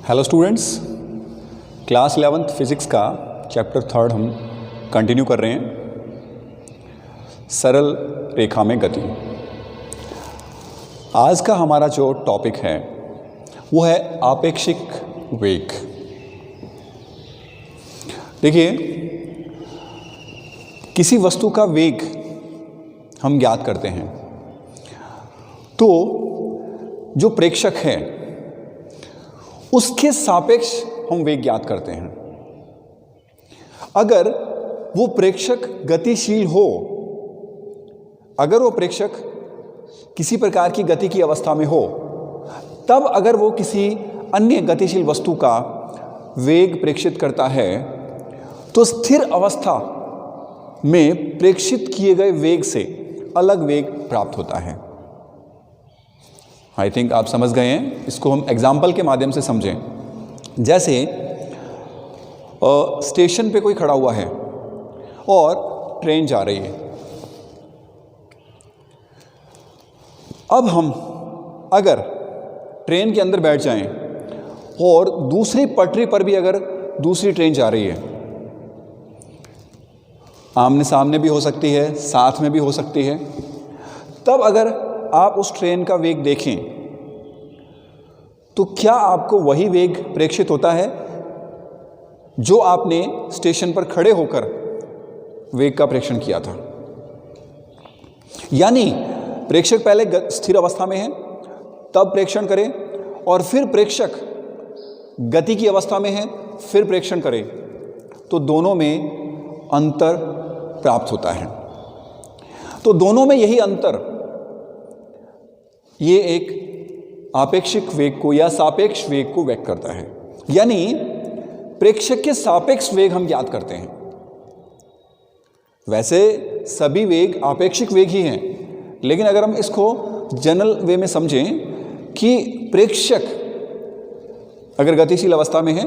Hello students, class 11th physics का chapter 3 हम continue कर रहे हैं, सरल रेखा में गति। आज का हमारा जो टॉपिक है वो है आपेक्षिक वेग। देखिए, किसी वस्तु का वेग हम ज्ञात करते हैं तो जो प्रेक्षक है उसके सापेक्ष हम वेग ज्ञात करते हैं। अगर वो प्रेक्षक गतिशील हो, अगर वो प्रेक्षक किसी प्रकार की गति की अवस्था में हो, तब अगर वो किसी अन्य गतिशील वस्तु का वेग प्रेक्षित करता है तो स्थिर अवस्था में प्रेक्षित किए गए वेग से अलग वेग प्राप्त होता है। आई थिंक आप समझ गए हैं। इसको हम एग्जाम्पल के माध्यम से समझें। जैसे स्टेशन पे कोई खड़ा हुआ है और ट्रेन जा रही है। अब हम अगर ट्रेन के अंदर बैठ जाएं और दूसरी पटरी पर भी अगर दूसरी ट्रेन जा रही है, आमने सामने भी हो सकती है, साथ में भी हो सकती है, तब अगर आप उस ट्रेन का वेग देखें तो क्या आपको वही वेग प्रेक्षित होता है जो आपने स्टेशन पर खड़े होकर वेग का प्रेक्षण किया था? यानी प्रेक्षक पहले स्थिर अवस्था में है, तब प्रेक्षण करें, और फिर प्रेक्षक गति की अवस्था में है, फिर प्रेक्षण करें, तो दोनों में अंतर प्राप्त होता है। तो दोनों में यही अंतर ये एक आपेक्षिक वेग को या सापेक्ष वेग को व्यक्त करता है। यानी प्रेक्षक के सापेक्ष वेग हम ज्ञात करते हैं। वैसे सभी वेग आपेक्षिक वेग ही हैं, लेकिन अगर हम इसको जनरल वे में समझें कि प्रेक्षक अगर गतिशील अवस्था में है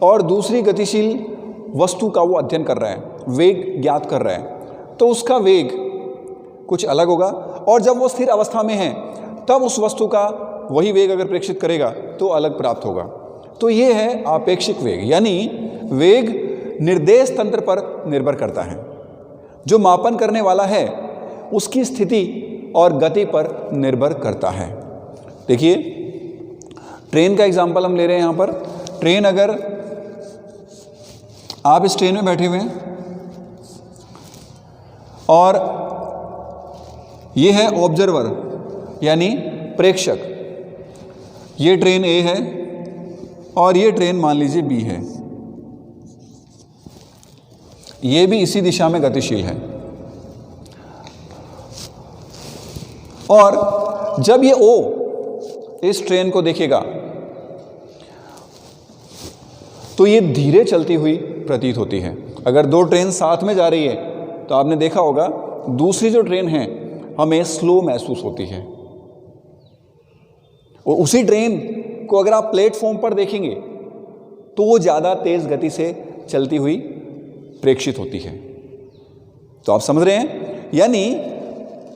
और दूसरी गतिशील वस्तु का वो अध्ययन कर रहा है, वेग ज्ञात कर रहा है, तो उसका वेग कुछ अलग होगा, और जब वो स्थिर अवस्था में है तब उस वस्तु का वही वेग अगर प्रेक्षित करेगा तो अलग प्राप्त होगा। तो ये है आपेक्षिक वेग। यानी वेग निर्देश तंत्र पर निर्भर करता है। जो मापन करने वाला है उसकी स्थिति और गति पर निर्भर करता है। देखिए, ट्रेन का एग्जाम्पल हम ले रहे हैं। यहाँ पर ट्रेन, अगर आप इस ट्रेन में बैठे हुए हैं और ये है ऑब्जर्वर यानी प्रेक्षक, ये ट्रेन ए है और ये ट्रेन मान लीजिए बी है, ये भी इसी दिशा में गतिशील है, और जब ये ओ इस ट्रेन को देखेगा तो ये धीरे चलती हुई प्रतीत होती है। अगर दो ट्रेन साथ में जा रही है तो आपने देखा होगा दूसरी जो ट्रेन है हमें स्लो महसूस होती है, और उसी ट्रेन को अगर आप प्लेटफॉर्म पर देखेंगे तो वो ज़्यादा तेज़ गति से चलती हुई प्रेक्षित होती है। तो आप समझ रहे हैं, यानी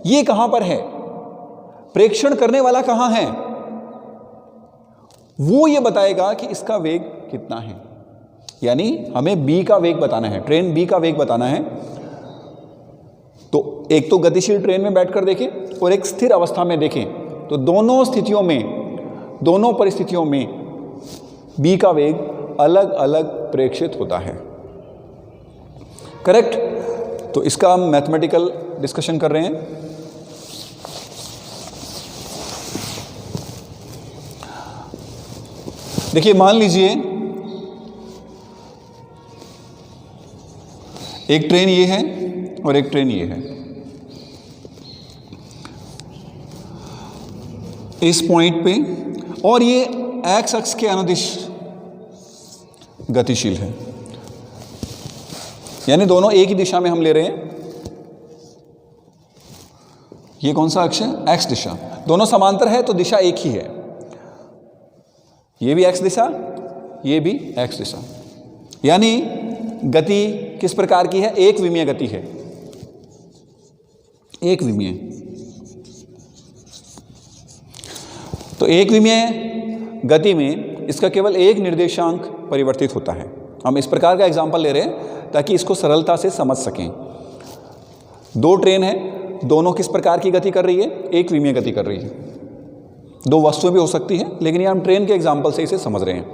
ये कहाँ पर है, प्रेक्षण करने वाला कहाँ है, वो ये बताएगा कि इसका वेग कितना है। यानी हमें बी का वेग बताना है, ट्रेन बी का वेग बताना है। तो एक तो गतिशील ट्रेन में बैठकर देखें और एक स्थिर अवस्था में देखें, तो दोनों स्थितियों में, दोनों परिस्थितियों में बी का वेग अलग अलग प्रेक्षित होता है। करेक्ट? तो इसका हम मैथमेटिकल डिस्कशन कर रहे हैं। देखिए, मान लीजिए एक ट्रेन ये है और एक ट्रेन ये है। इस पॉइंट पे, और ये एक्स अक्ष के अनुदिश गतिशील है, यानी दोनों एक ही दिशा में हम ले रहे हैं। ये कौन सा अक्ष है? एक्स दिशा। दोनों समांतर है तो दिशा एक ही है, ये भी एक्स दिशा, ये भी एक्स दिशा। यानी गति किस प्रकार की है? एक विमीय गति है, एक विमीय। तो एक विमीय गति में इसका केवल एक निर्देशांक परिवर्तित होता है। हम इस प्रकार का एग्जाम्पल ले रहे हैं ताकि इसको सरलता से समझ सकें। दो ट्रेन है, दोनों किस प्रकार की गति कर रही है? एक विमीय गति कर रही है। दो वस्तुएं भी हो सकती हैं, लेकिन ये हम ट्रेन के एग्जाम्पल से इसे समझ रहे हैं।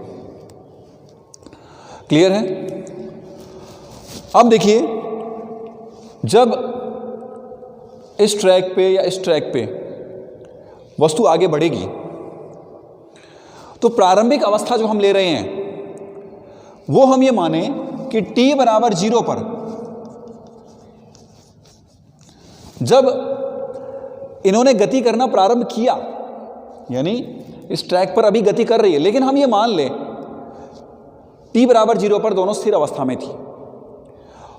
क्लियर है? अब देखिए, जब इस ट्रैक पे या इस ट्रैक पे वस्तु आगे बढ़ेगी तो प्रारंभिक अवस्था जो हम ले रहे हैं वो हम ये माने कि t बराबर 0 पर जब इन्होंने गति करना प्रारंभ किया, यानी इस ट्रैक पर अभी गति कर रही है, लेकिन हम ये मान लें t बराबर 0 पर दोनों स्थिर अवस्था में थी,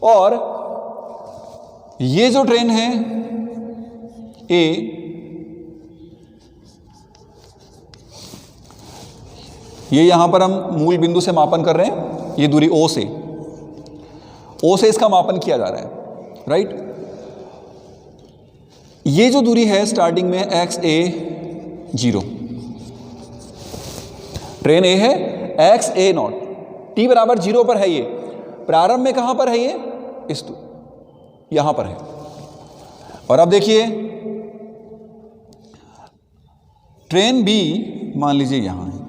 और ये जो ट्रेन है A, ये यहां पर हम मूल बिंदु से मापन कर रहे हैं, ये दूरी O से इसका मापन किया जा रहा है, राइट। ये जो दूरी है स्टार्टिंग में XA0, ट्रेन A है, XA0, t बराबर 0 पर है। ये प्रारंभ में कहां पर है? ये इस यहां पर है। और अब देखिए, ट्रेन B मान लीजिए यहां है,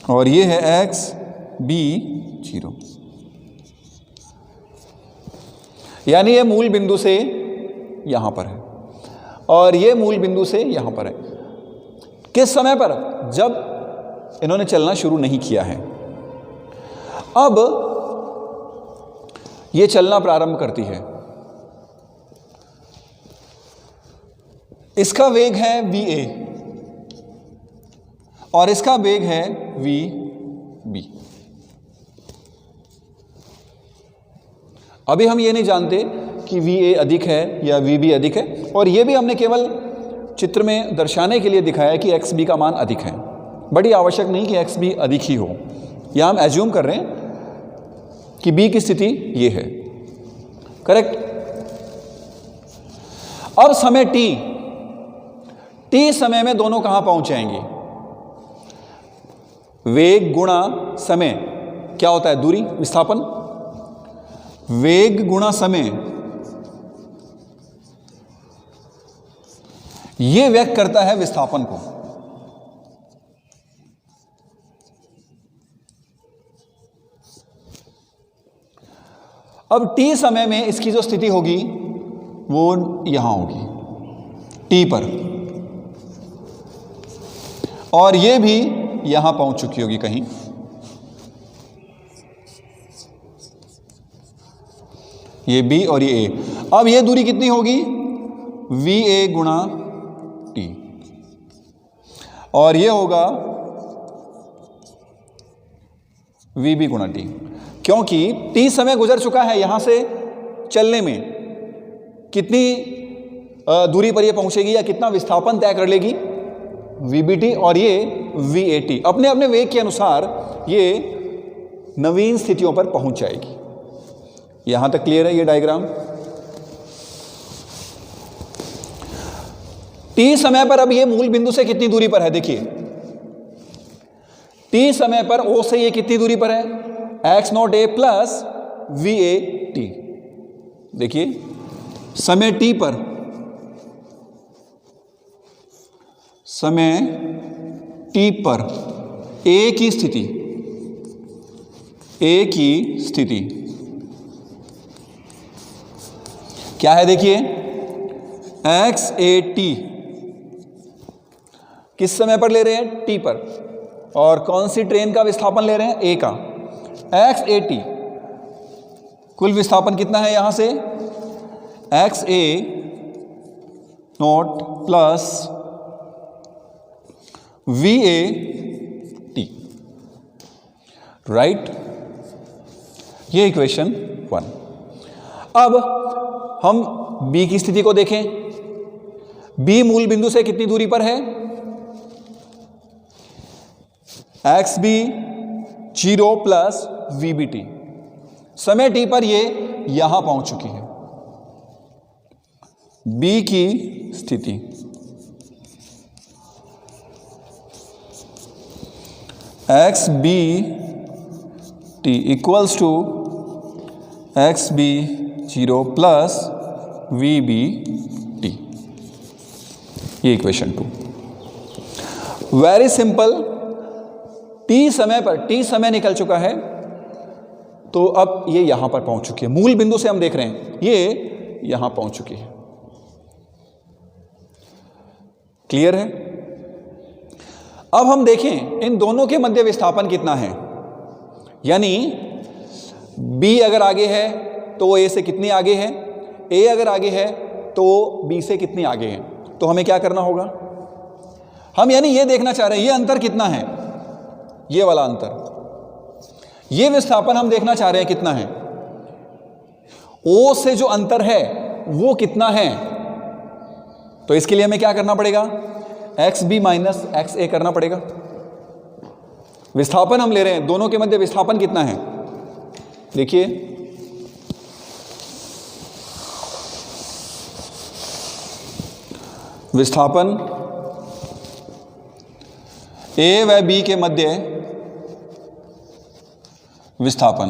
और ये है XB0, यानी ये मूल बिंदु से यहां पर है और ये मूल बिंदु से यहां पर है। किस समय पर? जब इन्होंने चलना शुरू नहीं किया है। अब ये चलना प्रारंभ करती है, इसका वेग है VA और इसका वेग है VB। अभी हम ये नहीं जानते कि VA अधिक है या VB अधिक है, और ये भी हमने केवल चित्र में दर्शाने के लिए दिखाया कि XB का मान अधिक है। बड़ी आवश्यक नहीं कि XB अधिक ही हो, या हम एज्यूम कर रहे हैं कि B की स्थिति ये है, करेक्ट। अब समय T समय में दोनों कहां पहुंच जाएंगे? वेग गुणा समय क्या होता है? दूरी, विस्थापन। वेग गुणा समय यह व्यक्त करता है विस्थापन को। अब t समय में इसकी जो स्थिति होगी वो यहां होगी t पर, और ये भी यहां पहुंच चुकी होगी कहीं। ये B और ये A। अब ये दूरी कितनी होगी? VA गुणा T, और ये होगा VB गुणा T, क्योंकि T समय गुजर चुका है यहां से चलने में। कितनी दूरी पर ये पहुंचेगी या कितना विस्थापन तय कर लेगी? VBT और ये VAT। अपने अपने वेग के अनुसार ये नवीन स्थितियों पर पहुंच जाएगी। यहां तक क्लियर है ये डायग्राम? T समय पर अब ये मूल बिंदु से कितनी दूरी पर है? देखिए, T समय पर O से ये कितनी दूरी पर है? X0A plus VAT। देखिए, समय T पर, समय T पर A की स्थिति क्या है? देखिए, XAT किस समय पर ले रहे हैं? T पर। और कौन सी ट्रेन का विस्थापन ले रहे हैं? A का। XAT कुल विस्थापन कितना है यहां से? XA not plus VAT, right. ये इक्वेशन 1। अब हम B की स्थिति को देखें। B मूल बिंदु से कितनी दूरी पर है? XB0 plus VBT। समय T पर ये यहां पहुंच चुकी है। B की स्थिति X B T equals to x B zero plus V B T. ये इक्वेशन 2। Very simple. टी समय पर, टी समय निकल चुका है तो अब ये यहां पर पहुंच चुकी है। मूल बिंदु से हम देख रहे हैं ये यहां पहुंच चुकी है। क्लियर है? अब हम देखें इन दोनों के मध्य विस्थापन कितना है, यानी B अगर आगे है तो वो A से कितनी आगे है, A अगर आगे है तो B से कितनी आगे है। तो हमें क्या करना होगा, हम यानी ये देखना चाह रहे हैं ये अंतर कितना है, ये वाला अंतर, ये विस्थापन हम देखना चाह रहे हैं कितना है, O से जो अंतर है वो कितना है। तो इसके लिए हमें क्या करना पड़ेगा, एक्स बी माइनस एक्स ए करना पड़ेगा। विस्थापन हम ले रहे हैं, दोनों के मध्य विस्थापन कितना है, देखिए विस्थापन ए व बी के मध्य विस्थापन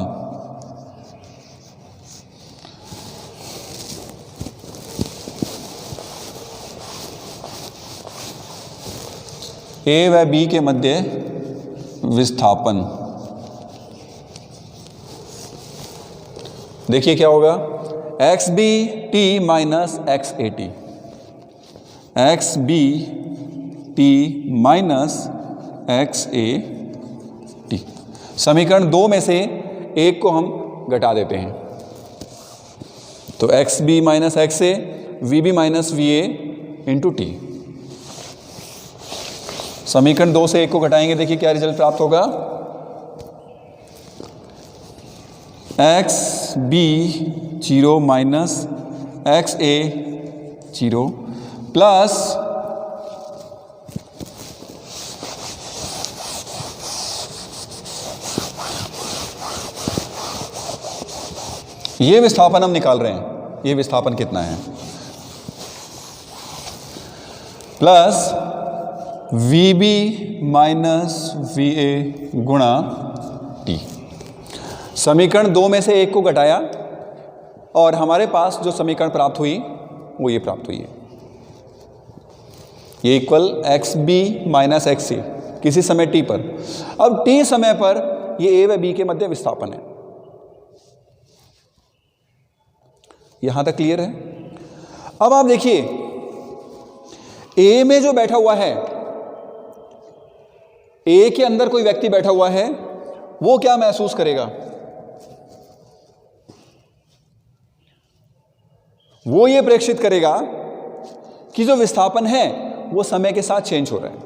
ए व बी के मध्य विस्थापन, देखिए क्या होगा, x B T minus x ए T, X B T minus x ए टी। समीकरण 2 में से एक को हम घटा देते हैं तो X B minus x A, V B minus V A into T. समीकरण 2 से 1 को घटाएंगे, देखिए क्या रिजल्ट प्राप्त होगा, x B zero minus x a zero plus ये विस्थापन हम निकाल रहे हैं, ये विस्थापन कितना है, plus V B minus V A गुणा टी। समीकरण 2 में से 1 को घटाया और हमारे पास जो समीकरण प्राप्त हुई वो ये प्राप्त हुई है, ये equal x B minus x c किसी समय टी पर। अब टी समय पर ये ए व बी के मध्य विस्थापन है। यहां तक क्लियर है? अब आप देखिए ए में जो बैठा हुआ है, ए के अंदर कोई व्यक्ति बैठा हुआ है, वो क्या महसूस करेगा, वो ये प्रेक्षित करेगा कि जो विस्थापन है वो समय के साथ चेंज हो रहा है।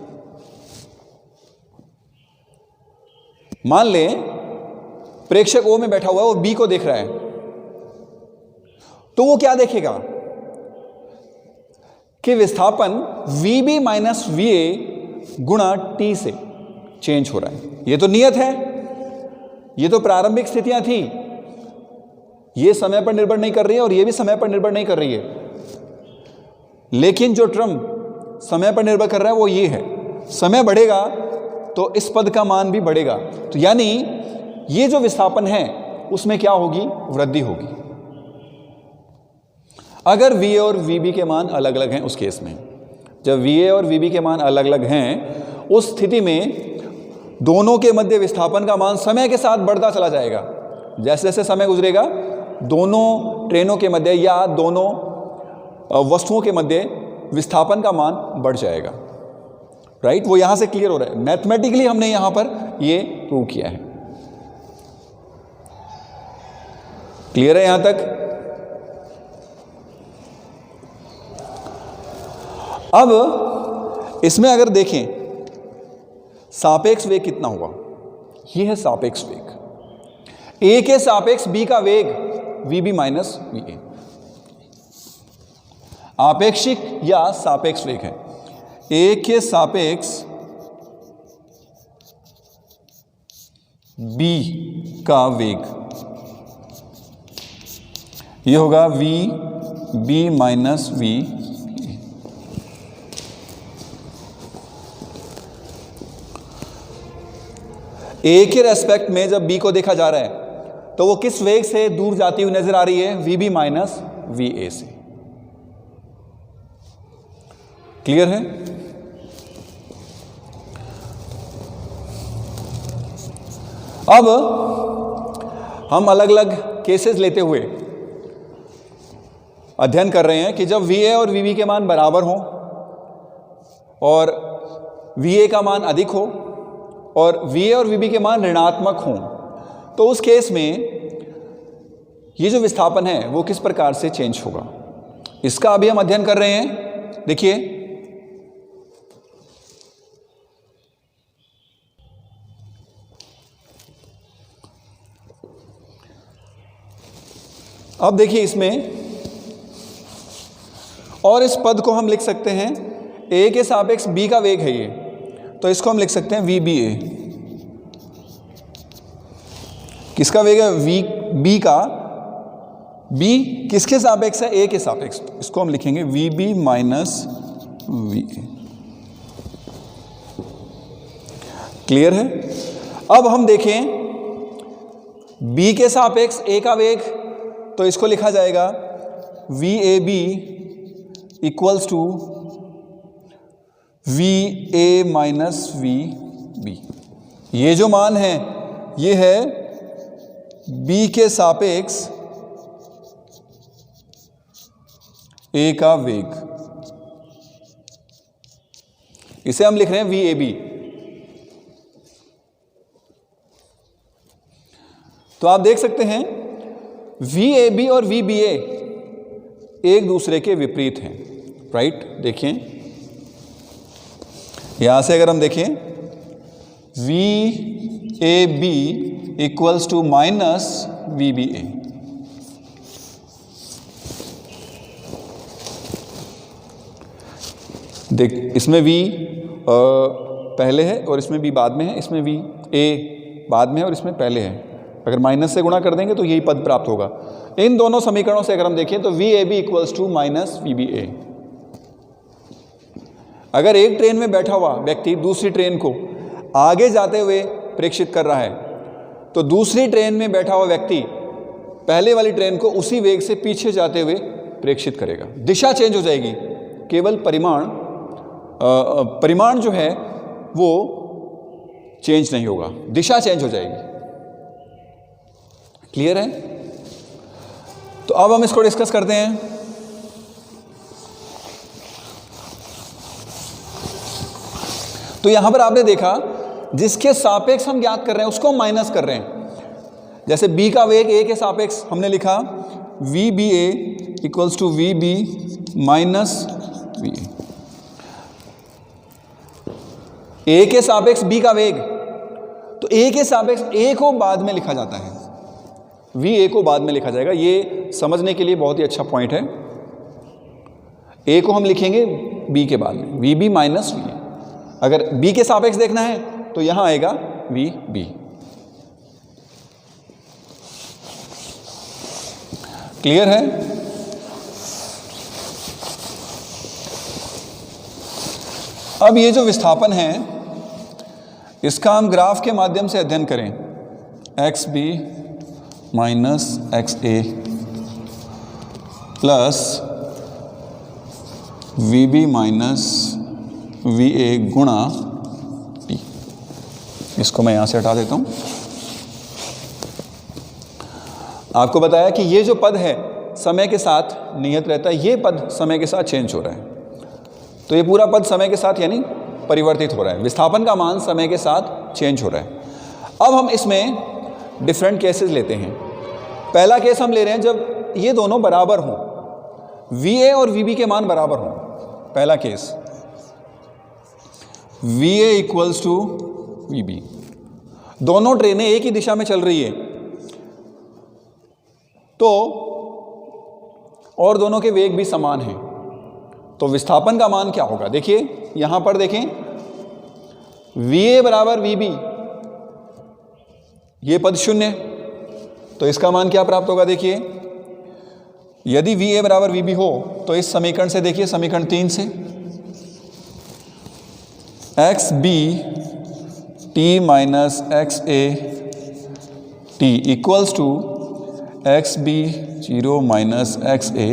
मान लें प्रेक्षक ओ में बैठा हुआ है, वो बी को देख रहा है, तो वो क्या देखेगा कि विस्थापन V B minus V A गुणा टी से चेंज हो रहा है। ये तो नियत है, ये तो प्रारंभिक स्थितियां थी, ये समय पर निर्भर नहीं कर रही है और ये भी समय पर निर्भर नहीं कर रही है, लेकिन जो टर्म समय पर निर्भर कर रहा है वो ये है। समय बढ़ेगा तो इस पद का मान भी बढ़ेगा, तो यानी ये जो विस्थापन है उसमें क्या होगी, वृद्धि होगी। अगर वी ए और वी बी के मान अलग अलग हैं, उस केस में जब वी ए और वी बी के मान अलग अलग हैं, उस स्थिति में दोनों के मध्य विस्थापन का मान समय के साथ बढ़ता चला जाएगा। जैसे जैसे समय गुजरेगा दोनों ट्रेनों के मध्य या दोनों वस्तुओं के मध्य विस्थापन का मान बढ़ जाएगा। राइट, वो यहां से क्लियर हो रहा है, मैथमेटिकली हमने यहां पर ये प्रूव किया है। क्लियर है यहां तक? अब इसमें अगर देखें सापेक्ष वेग कितना हुआ, ये है सापेक्ष वेग। ए के सापेक्ष बी का वेग V B minus V A, आपेक्षिक या सापेक्ष वेग है। ए के सापेक्ष बी का वेग ये होगा we B minus V. A के रेस्पेक्ट में जब बी को देखा जा रहा है तो वो किस वेग से दूर जाती हुई नजर आ रही है? V B minus V A से। क्लियर है? अब हम अलग अलग केसेस लेते हुए अध्ययन कर रहे हैं कि जब वी ए और वी बी के मान बराबर हों और वी ए का मान अधिक हो और वी ए और वी बी के मान ऋणात्मक हों, तो उस केस में ये जो विस्थापन है वो किस प्रकार से चेंज होगा, इसका अभी हम अध्ययन कर रहे हैं। देखिए, अब देखिए इसमें, और इस पद को हम लिख सकते हैं ए के सापेक्ष बी का वेग है ये, तो इसको हम लिख सकते हैं वी बी ए। किसका वेग है? वी बी का, बी किसके सापेक्ष है? ए के सापेक्ष, इसको हम लिखेंगे V B minus V A. Clear है? अब हम देखें बी के सापेक्ष ए का वेग, तो इसको लिखा जाएगा V A B equals to V A minus we B. ये जो मान है ये है बी के सापेक्ष ए का वेग, इसे हम लिख रहे हैं वी ए बी। तो आप देख सकते हैं वी ए बी और वी बी ए एक दूसरे के विपरीत हैं, राइट? देखिए यहां से अगर हम देखें v A B equals to minus we B a, देख इसमें v पहले है और इसमें b बाद में है, इसमें v a बाद में है और इसमें पहले है। अगर माइनस से गुणा कर देंगे तो यही पद प्राप्त होगा। इन दोनों समीकरणों से अगर हम देखें तो v A B equals to minus we B a. अगर एक ट्रेन में बैठा हुआ व्यक्ति दूसरी ट्रेन को आगे जाते हुए प्रेक्षित कर रहा है, तो दूसरी ट्रेन में बैठा हुआ व्यक्ति पहले वाली ट्रेन को उसी वेग से पीछे जाते हुए प्रेक्षित करेगा। दिशा चेंज हो जाएगी, केवल परिमाण जो है वो चेंज नहीं होगा, दिशा चेंज हो जाएगी। क्लियर है? तो अब हम इसको डिस्कस करते हैं। तो यहां पर आपने देखा जिसके सापेक्ष हम ज्ञात कर रहे हैं उसको हम माइनस कर रहे हैं। जैसे b का वेग a के सापेक्ष हमने लिखा V B A equals to V B minus V A के सापेक्ष b का वेग, तो a के सापेक्ष a को बाद में लिखा जाता है, वी ए को बाद में लिखा जाएगा। ये समझने के लिए बहुत ही अच्छा पॉइंट है। a को हम लिखेंगे b के बाद में, V B minus V A. अगर b के सापेक्ष देखना है तो यहां आएगा वी बी। क्लियर है? अब ये जो विस्थापन है इसका हम ग्राफ के माध्यम से अध्ययन करें। X B minus x A plus V B minus V A गुणा टी। इसको मैं यहां से हटा देता हूं। आपको बताया कि ये जो पद है समय के साथ नियत रहता है, ये पद समय के साथ चेंज हो रहा है। तो ये पूरा पद समय के साथ यानी परिवर्तित हो रहा है। विस्थापन का मान समय के साथ चेंज हो रहा है। अब हम इसमें डिफरेंट केसेस लेते हैं। पहला केस हम ले रहे हैं जब ये दोनों बराबर हों, वी ए और वी बी के मान बराबर हों। पहला case V A equals to V B, दोनों ट्रेनें एक ही दिशा में चल रही है तो और दोनों के वेग भी समान हैं, तो विस्थापन का मान क्या होगा? देखिए यहां पर देखें वी ए बराबर वी बी, ये पद शून्य, तो इसका मान क्या प्राप्त होगा? देखिए यदि वी ए बराबर वी बी हो तो इस समीकरण से, देखिए समीकरण 3 से x B T minus x A t equals to x b 0 minus x a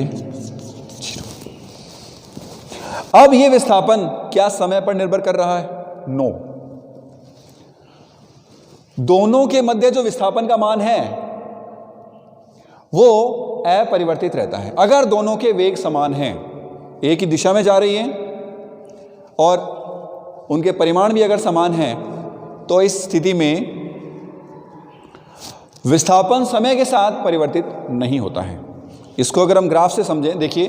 0। अब ये विस्थापन क्या समय पर निर्भर कर रहा है? नो। दोनों के मध्य जो विस्थापन का मान है वो अपरिवर्तित रहता है। अगर दोनों के वेग समान हैं, एक ही दिशा में जा रही हैं और उनके परिमाण भी अगर समान हैं, तो इस स्थिति में विस्थापन समय के साथ परिवर्तित नहीं होता है। इसको अगर हम ग्राफ से समझें, देखिए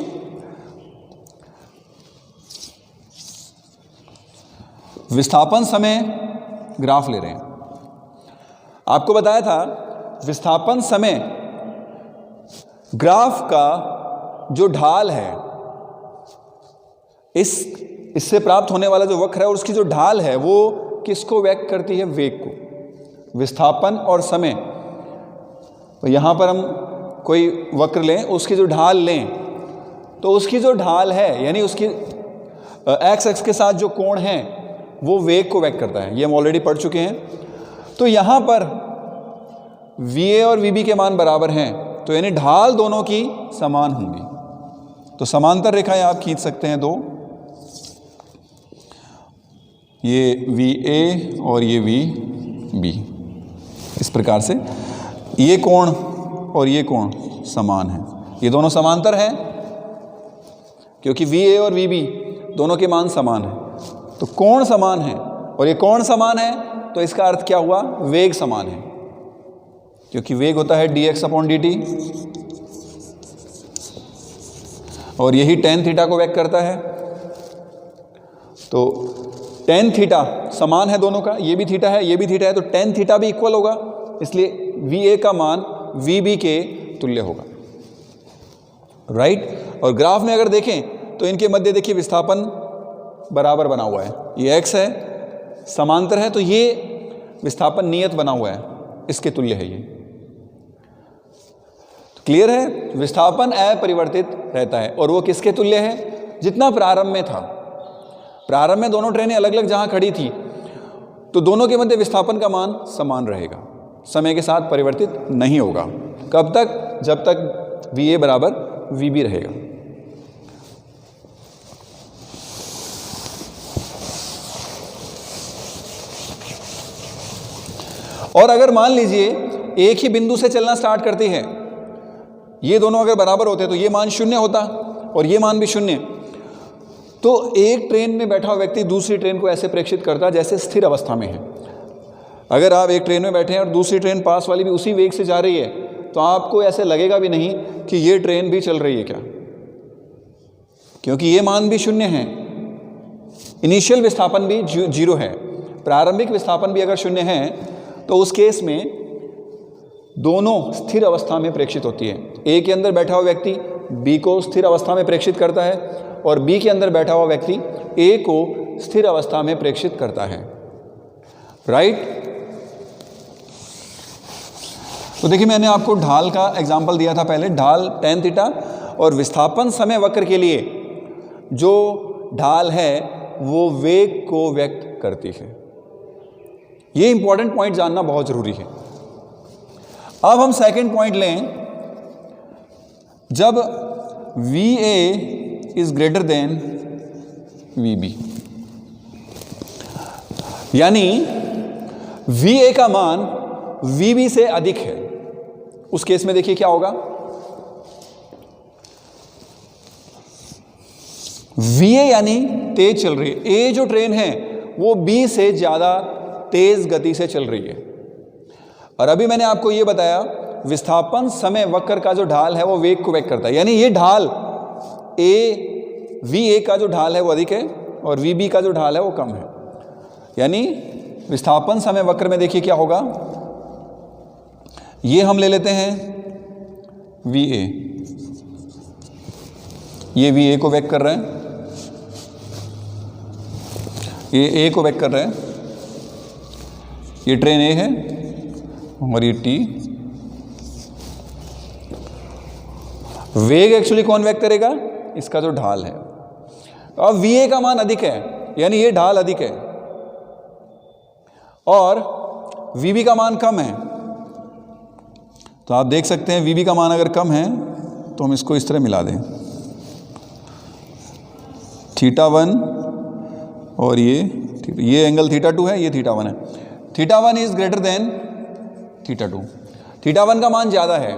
विस्थापन समय ग्राफ ले रहे हैं। आपको बताया था विस्थापन समय ग्राफ का जो ढाल है, इससे प्राप्त होने वाला जो वक्र है और उसकी जो ढाल है वो किसको व्यक्त करती है? वेग को। विस्थापन और समय, तो यहां पर हम कोई वक्र लें, उसकी जो ढाल लें, तो उसकी जो ढाल है यानी उसकी एक्स एक्स के साथ जो कोण है वो वेग को व्यक्त करता है। ये हम ऑलरेडी पढ़ चुके हैं। तो यहां पर VA और VB के मान बराबर हैं, तो यानी ढाल दोनों की समान होंगी। तो समांतर रेखाएं आप खींच सकते हैं दो, ये VA और ये VB। इस प्रकार से ये कोण और ये कोण समान है, ये दोनों समांतर हैं क्योंकि VA और VB दोनों के मान समान हैं। तो कोण समान है और ये कोण समान है, तो इसका अर्थ क्या हुआ? वेग समान है, क्योंकि वेग होता है dx/dt और यही tan थीटा को व्यक्त करता है। तो tan थीटा समान है दोनों का, ये भी थीटा है, ये भी थीटा है, तो tan थीटा भी इक्वल होगा, इसलिए VA का मान VB के तुल्य होगा, राइट। और ग्राफ में अगर देखें तो इनके मध्य देखिए विस्थापन बराबर बना हुआ है, ये x है, समांतर है, तो ये विस्थापन नियत बना हुआ है, इसके तुल्य है ये। तो क्लियर है, विस्थापन अपरिवर्तित रहता है और वो किसके तुल्य है? जितना प्रारंभ में था। प्रारंभ में दोनों ट्रेनें अलग अलग जहां खड़ी थी, तो दोनों के मध्य विस्थापन का मान समान रहेगा, समय के साथ परिवर्तित नहीं होगा। कब तक? जब तक VA बराबर VB रहेगा। और अगर मान लीजिए एक ही बिंदु से चलना स्टार्ट करती है, ये दोनों अगर बराबर होते तो ये मान 0 होता और ये मान भी 0, तो एक ट्रेन में बैठा हुआ व्यक्ति दूसरी ट्रेन को ऐसे प्रेक्षित करता जैसे स्थिर अवस्था में है। अगर आप एक ट्रेन में बैठे हैं और दूसरी ट्रेन पास वाली भी उसी वेग से जा रही है, तो आपको ऐसे लगेगा भी नहीं कि ये ट्रेन भी चल रही है क्या, क्योंकि ये मान भी 0 है, इनिशियल विस्थापन भी 0 है, प्रारंभिक विस्थापन भी अगर 0 है, तो उस केस में दोनों स्थिर अवस्था में प्रेक्षित होती है। ए के अंदर बैठा हुआ व्यक्ति बी को स्थिर अवस्था में प्रेक्षित करता है और बी के अंदर बैठा हुआ व्यक्ति ए को स्थिर अवस्था में प्रेक्षित करता है, राइट। तो देखिए मैंने आपको ढाल का एग्जाम्पल दिया था पहले, ढाल tan थीटा, और विस्थापन समय वक्र के लिए जो ढाल है वो वेग को व्यक्त करती है। ये इंपॉर्टेंट पॉइंट जानना बहुत जरूरी है। अब हम सेकंड पॉइंट लें, जब VA is greater than VB, यानी VA का मान VB से अधिक है, उस केस में देखिए क्या होगा। VA यानी तेज चल रही है, A जो ट्रेन है वो B से ज्यादा तेज गति से चल रही है। और अभी मैंने आपको यह बताया विस्थापन समय वक्र का जो ढाल है वो वेग को व्यक्त करता है, यानी ये ढाल VA का जो ढाल है वो अधिक है और VB का जो ढाल है वो कम है। यानी विस्थापन समय वक्र में देखिए क्या होगा, ये हम ले लेते हैं VA, ये VA को व्यक्त कर रहे हैं, ये A को व्यक्त कर रहे हैं, ये ट्रेन A है और ये T। वेग एक्चुअली कौन व्यक्त करेगा? इसका जो ढाल है। अब VA का मान अधिक है, यानी ये ढाल अधिक है, और VB का मान कम है, तो आप देख सकते हैं VB का मान अगर कम है तो हम इसको इस तरह मिला दें, θ1 और ये एंगल θ2 है, ये θ1 है। θ1 इज ग्रेटर देन θ2, θ1 का मान ज़्यादा है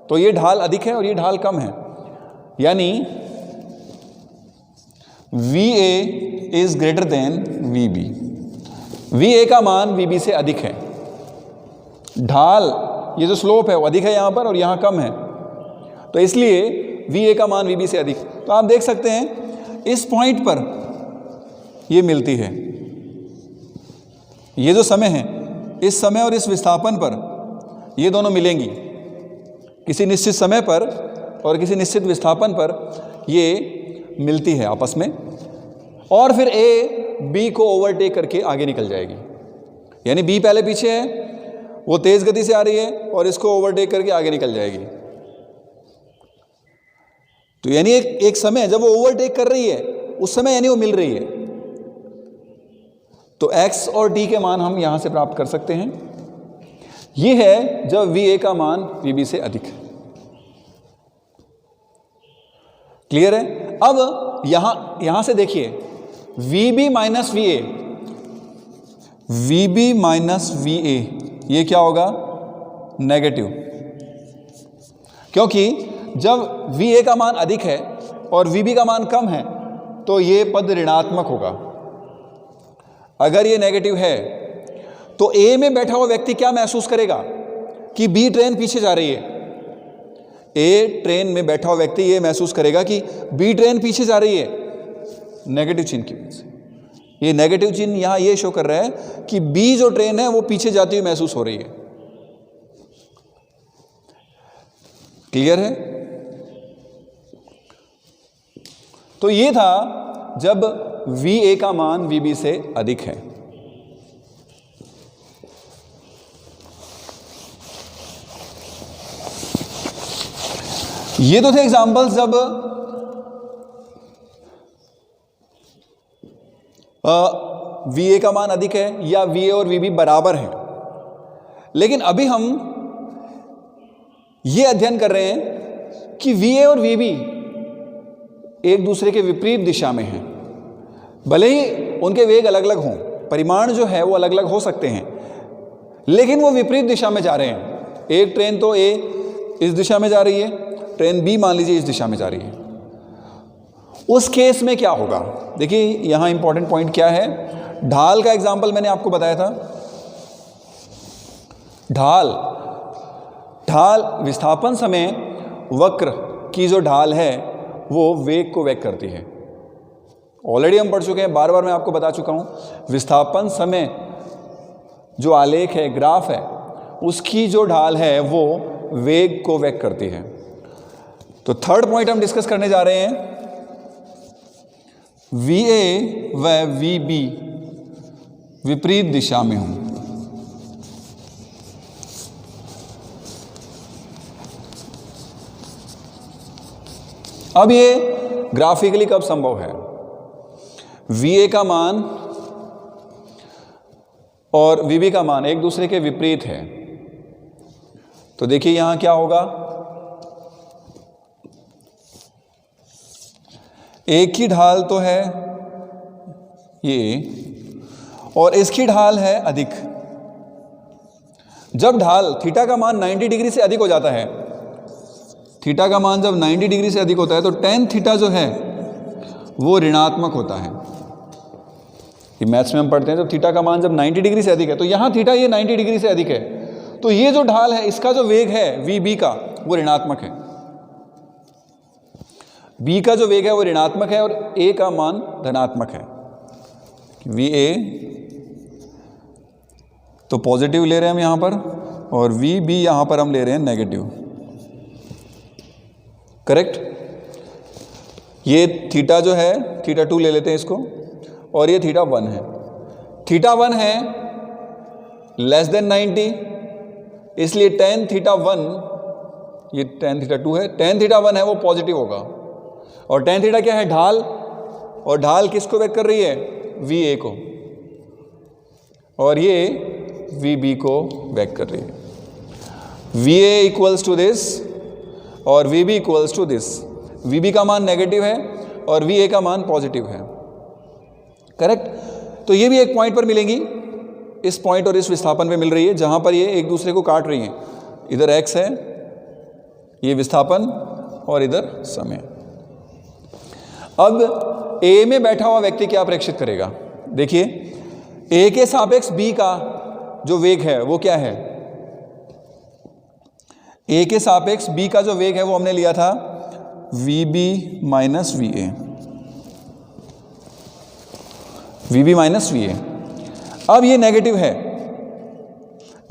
तो ये ढाल अधिक है और ये ढाल कम है, यानी VA is greater than VB। VA का मान VB से अधिक है, ढाल ये जो स्लोप है वो अधिक है यहाँ पर और यहाँ कम है, तो इसलिए VA का मान VB से अधिक। तो आप देख सकते हैं इस पॉइंट पर ये मिलती है, ये जो समय है, इस समय और इस विस्थापन पर ये दोनों मिलेंगी, किसी निश्चित समय पर और किसी निश्चित विस्थापन पर ये मिलती है आपस में, और फिर A B को ओवरटेक करके आगे निकल जाएगी। यानी B पहले पीछे है, वो तेज गति से आ रही है और इसको ओवरटेक करके आगे निकल जाएगी। तो यानी एक समय जब वो ओवरटेक कर रही है उस समय यानी वो मिल रही है। तो x और t के मान हम यहां से प्राप्त कर सकते हैं। ये है जब VA का मान VB से अधिक है। क्लियर है? अब यहां से देखिए VB minus VA, VB minus VA ये क्या होगा? नेगेटिव, क्योंकि जब VA का मान अधिक है और VB का मान कम है तो ये पद ऋणात्मक होगा। अगर ये नेगेटिव है तो A में बैठा हुआ व्यक्ति क्या महसूस करेगा कि B ट्रेन पीछे जा रही है। A ट्रेन में बैठा हुआ व्यक्ति ये महसूस करेगा कि B ट्रेन पीछे जा रही है, नेगेटिव चिन्ह की वजह से। ये नेगेटिव चिन्ह यहां ये शो कर रहा है कि B जो ट्रेन है वो पीछे जाती हुई महसूस हो रही है। क्लियर है? तो ये था जब VA का मान VB से अधिक है। ये तो थे एग्जाम्पल्स जब VA का मान अधिक है या VA और VB बराबर हैं। लेकिन अभी हम ये अध्ययन कर रहे हैं कि VA और VB एक दूसरे के विपरीत दिशा में हैं। भले ही उनके वेग अलग अलग हों, परिमाण जो है वो अलग अलग हो सकते हैं, लेकिन वो विपरीत दिशा में जा रहे हैं। एक ट्रेन तो A इस दिशा में जा रही है, ट्रेन B मान लीजिए इस दिशा में जा रही है। उस केस में क्या होगा? देखिए यहां इंपॉर्टेंट पॉइंट क्या है। ढाल का एग्जाम्पल मैंने आपको बताया था। ढाल विस्थापन समय वक्र की जो ढाल है वो वेग को व्यक्त करती है। ऑलरेडी हम पढ़ चुके हैं, बार बार मैं आपको बता चुका हूं। विस्थापन समय जो आलेख है, ग्राफ है, उसकी जो ढाल है वो वेग को व्यक्त करती है। तो थर्ड पॉइंट हम डिस्कस करने जा रहे हैं, VA व VB विपरीत दिशा में हों। अब ये ग्राफिकली कब संभव है? VA का मान और VB का मान एक दूसरे के विपरीत है। तो देखिए यहां क्या होगा, एक ही ढाल तो है ये और इसकी ढाल है अधिक। जब ढाल थीटा का मान 90 डिग्री से अधिक हो जाता है, थीटा का मान जब 90 डिग्री से अधिक होता है तो tan थीटा जो है वो ऋणात्मक होता है। ये मैथ्स में हम पढ़ते हैं, जब थीटा का मान जब 90 डिग्री से अधिक है तो यहाँ थीटा ये 90 डिग्री से अधिक है, तो ये जो ढाल है इसका जो वेग है VB का वो ऋणात्मक है। B का जो वेग है वो ऋणात्मक है और A का मान धनात्मक है। VA तो पॉजिटिव ले रहे हैं हम यहाँ पर और VB यहाँ पर हम ले रहे हैं नेगेटिव। करेक्ट? ये थीटा जो है θ2 ले लेते हैं इसको और ये θ1 है। θ1 है लेस देन 90, इसलिए tan θ1, ये tan θ2 है, tan θ1 है वो पॉजिटिव होगा। और tan थीटा क्या है? ढाल, और ढाल किसको व्यक्त कर रही है? VA को। और ये VB को वेग कर रही है। VA इक्वल्स टू दिस और VB equals to this. VB का मान नेगेटिव है और VA का मान पॉजिटिव है, करेक्ट। तो ये भी एक पॉइंट पर मिलेंगी, इस पॉइंट और इस विस्थापन पे मिल रही है, जहां पर ये एक दूसरे को काट रही हैं। इधर x है, ये विस्थापन, और इधर समय। अब A में बैठा हुआ व्यक्ति क्या प्रेक्षित करेगा? देखिए, A के सापेक्ष B का जो वेग है वो क्या है? A के सापेक्ष B का जो वेग है वो हमने लिया था VB minus VA। VB minus VA। अब ये नेगेटिव है,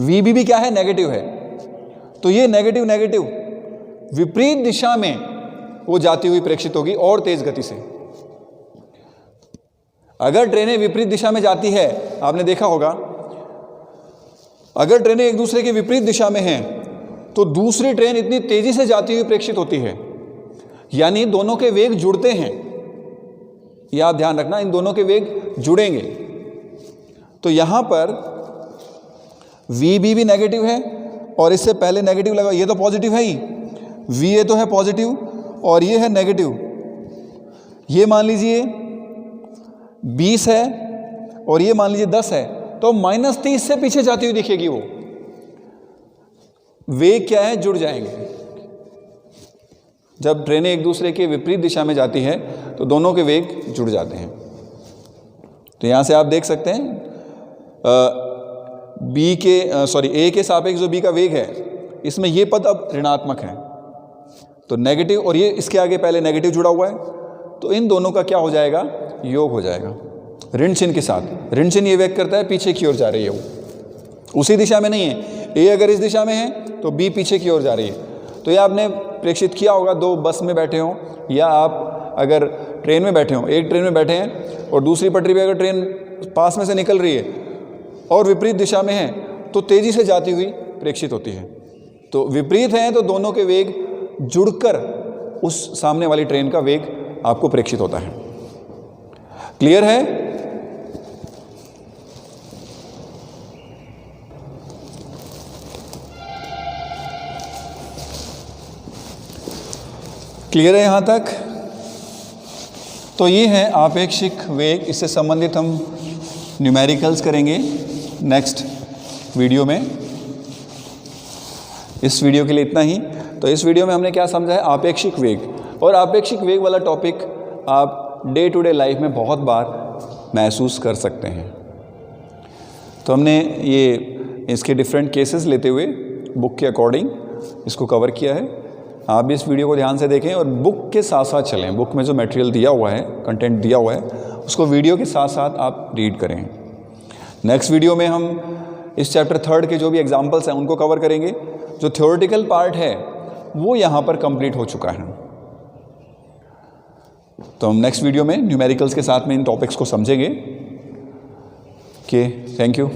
VB भी क्या है? नेगेटिव है। तो ये नेगेटिव नेगेटिव विपरीत दिशा में वो जाती हुई प्रेक्षित होगी और तेज गति से। अगर ट्रेनें विपरीत दिशा में जाती है, आपने देखा होगा, अगर ट्रेनें एक दूसरे के विपरीत दिशा में हैं तो दूसरी ट्रेन इतनी तेजी से जाती हुई प्रेक्षित होती है, यानी दोनों के वेग जुड़ते हैं। यह आप ध्यान रखना, इन दोनों के वेग जुड़ेंगे। तो यहां पर VB भी नेगेटिव है और इससे पहले नेगेटिव लगा, ये तो पॉजिटिव है ही, VA तो है पॉजिटिव और ये है नेगेटिव। ये मान लीजिए 20 है और ये मान लीजिए 10 है, तो -30 से पीछे जाती हुई दिखेगी वो। वेग क्या है? जुड़ जाएंगे। जब ट्रेनें एक दूसरे के विपरीत दिशा में जाती है तो दोनों के वेग जुड़ जाते हैं। तो यहां से आप देख सकते हैं A के सापेक्ष जो B का वेग है, इसमें ये पद अब ऋणात्मक है, तो नेगेटिव, और ये इसके आगे पहले नेगेटिव जुड़ा हुआ है, तो इन दोनों का क्या हो जाएगा? योग हो जाएगा ऋण चिन्ह के साथ। ऋण चिन्ह ये व्यक्त करता है पीछे की ओर जा रही है, वो उसी दिशा में नहीं है। A अगर इस दिशा में है तो B पीछे की ओर जा रही है। तो ये आपने प्रेक्षित किया होगा, दो बस में बैठे हों या आप अगर ट्रेन में बैठे हों, एक ट्रेन में बैठे हैं और दूसरी पटरी पे अगर ट्रेन पास में से निकल रही है और विपरीत दिशा में है तो तेजी से जाती हुई प्रेक्षित होती है। तो विपरीत हैं तो दोनों के वेग जुड़कर उस सामने वाली ट्रेन का वेग आपको प्रेक्षित होता है। क्लियर है? क्लियर है यहां तक? तो ये है आपेक्षिक वेग। इससे संबंधित हम न्यूमेरिकल्स करेंगे नेक्स्ट वीडियो में। इस वीडियो के लिए इतना ही। तो इस वीडियो में हमने क्या समझा है? आपेक्षिक वेग। और आपेक्षिक वेग वाला टॉपिक आप डे टू डे लाइफ में बहुत बार महसूस कर सकते हैं। तो हमने ये इसके डिफरेंट केसेस लेते हुए बुक के अकॉर्डिंग इसको कवर किया है। आप भी इस वीडियो को ध्यान से देखें और बुक के साथ साथ चलें। बुक में जो मटेरियल दिया हुआ है, कंटेंट दिया हुआ है, उसको वीडियो के साथ साथ आप रीड करें। नेक्स्ट वीडियो में हम इस चैप्टर 3 के जो भी एग्जाम्पल्स हैं उनको कवर करेंगे। जो थ्योरेटिकल पार्ट है वो यहाँ पर कंप्लीट हो चुका है। तो हम नेक्स्ट वीडियो में न्यूमेरिकल्स के साथ में इन टॉपिक्स को समझेंगे। Okay, thank you.